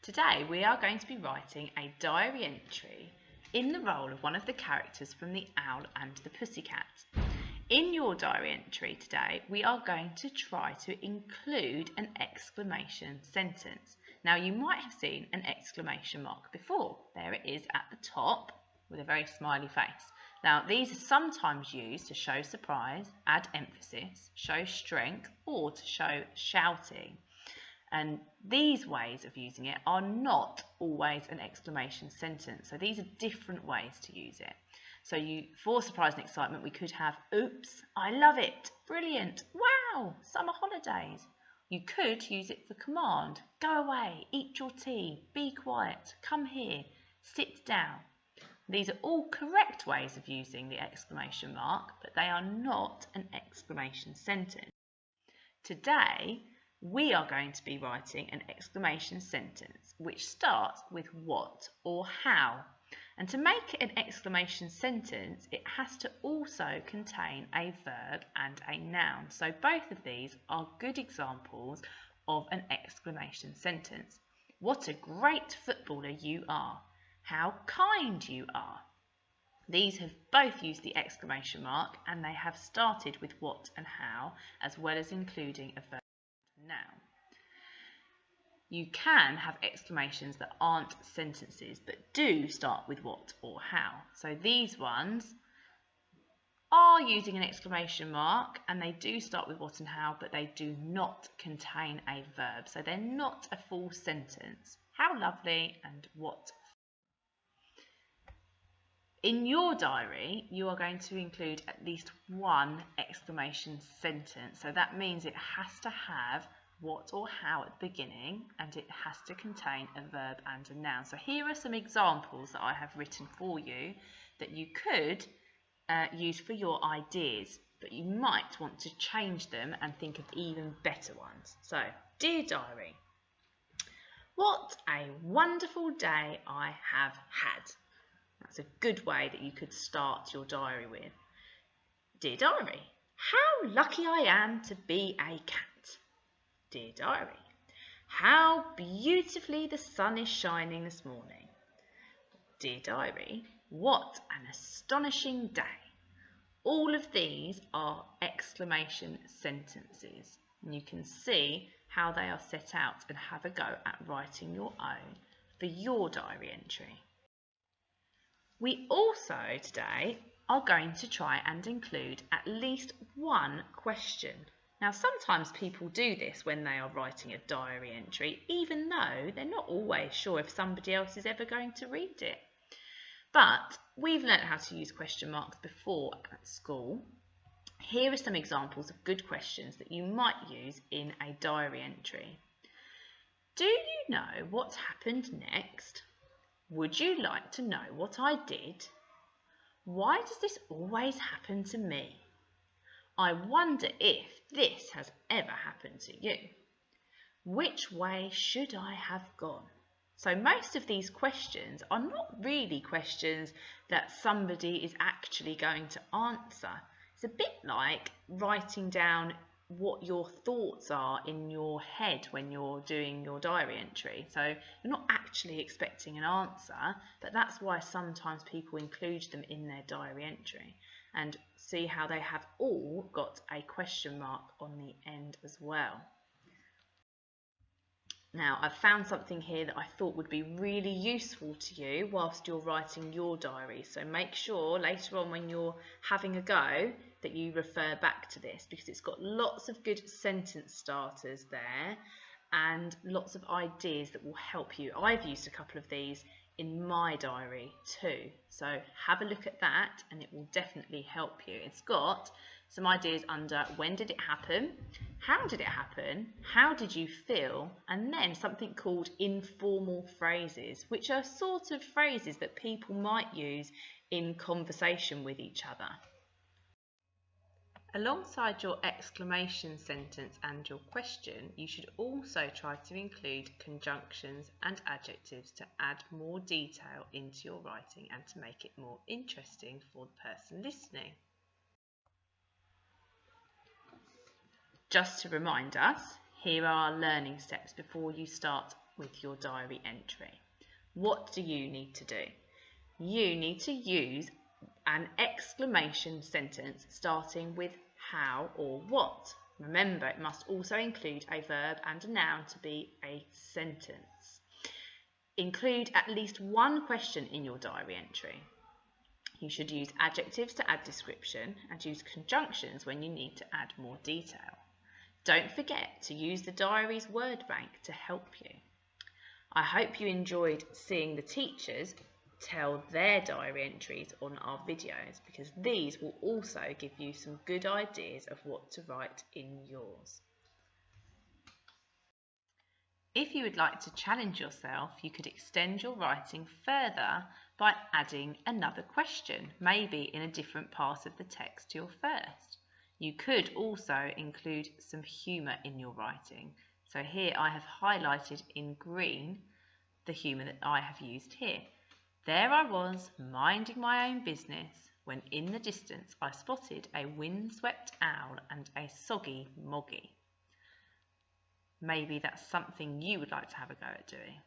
Today we are going to be writing a diary entry in the role of one of the characters from The Owl and the Pussycat. In your diary entry today we are going to try to include an exclamation sentence. Now you might have seen an exclamation mark before. There it is at the top with a very smiley face. Now these are sometimes used to show surprise, add emphasis, show strength, or to show shouting. And these ways of using it are not always an exclamation sentence. So these are different ways to use it. So for surprise and excitement, we could have, oops, I love it, brilliant, wow, summer holidays. You could use it for command, go away, eat your tea, be quiet, come here, sit down. These are all correct ways of using the exclamation mark, but they are not an exclamation sentence. Today, we are going to be writing an exclamation sentence which starts with what or how. And to make an exclamation sentence, it has to also contain a verb and a noun. So both of these are good examples of an exclamation sentence. What a great footballer you are. How kind you are. These have both used the exclamation mark and they have started with what and how, as well as including a verb and noun. You can have exclamations that aren't sentences but do start with what or how. So these ones are using an exclamation mark and they do start with what and how, but they do not contain a verb. So they're not a full sentence. How lovely and what. In your diary, you are going to include at least one exclamation sentence. So that means it has to have what or how at the beginning and it has to contain a verb and a noun. So here are some examples that I have written for you that you could use for your ideas, but you might want to change them and think of even better ones. So, dear diary, what a wonderful day I have had. That's a good way that you could start your diary with. Dear diary, how lucky I am to be a cat. Dear diary, how beautifully the sun is shining this morning. Dear diary, what an astonishing day. All of these are exclamation sentences. And you can see how they are set out and have a go at writing your own for your diary entry. We also today are going to try and include at least one question. Now sometimes people do this when they are writing a diary entry, even though they're not always sure if somebody else is ever going to read it. But we've learnt how to use question marks before at school. Here are some examples of good questions that you might use in a diary entry. Do you know what happened next? Would you like to know what I did? Why does this always happen to me? I wonder if this has ever happened to you. Which way should I have gone? So most of these questions are not really questions that somebody is actually going to answer. It's a bit like writing down what your thoughts are in your head when you're doing your diary entry. So you're not actually expecting an answer, but that's why sometimes people include them in their diary entry. And see how they have all got a question mark on the end as well. Now, I've found something here that I thought would be really useful to you whilst you're writing your diary. So make sure later on when you're having a go that you refer back to this, because it's got lots of good sentence starters there and lots of ideas that will help you. I've used a couple of these in my diary too. So have a look at that and it will definitely help you. It's got some ideas under when did it happen, how did it happen, how did you feel, and then something called informal phrases, which are sort of phrases that people might use in conversation with each other. Alongside your exclamation sentence and your question, you should also try to include conjunctions and adjectives to add more detail into your writing and to make it more interesting for the person listening. Just to remind us, here are our learning steps before you start with your diary entry. What do you need to do? You need to use an exclamation sentence starting with how or what. Remember, it must also include a verb and a noun to be a sentence. Include at least one question in your diary entry. You should use adjectives to add description and use conjunctions when you need to add more detail. Don't forget to use the diary's word bank to help you. I hope you enjoyed seeing the teachers tell their diary entries on our videos, because these will also give you some good ideas of what to write in yours. If you would like to challenge yourself, you could extend your writing further by adding another question, maybe in a different part of the text to your first. You could also include some humour in your writing. So here I have highlighted in green the humour that I have used here. There I was, minding my own business, when in the distance I spotted a windswept owl and a soggy moggy. Maybe that's something you would like to have a go at doing.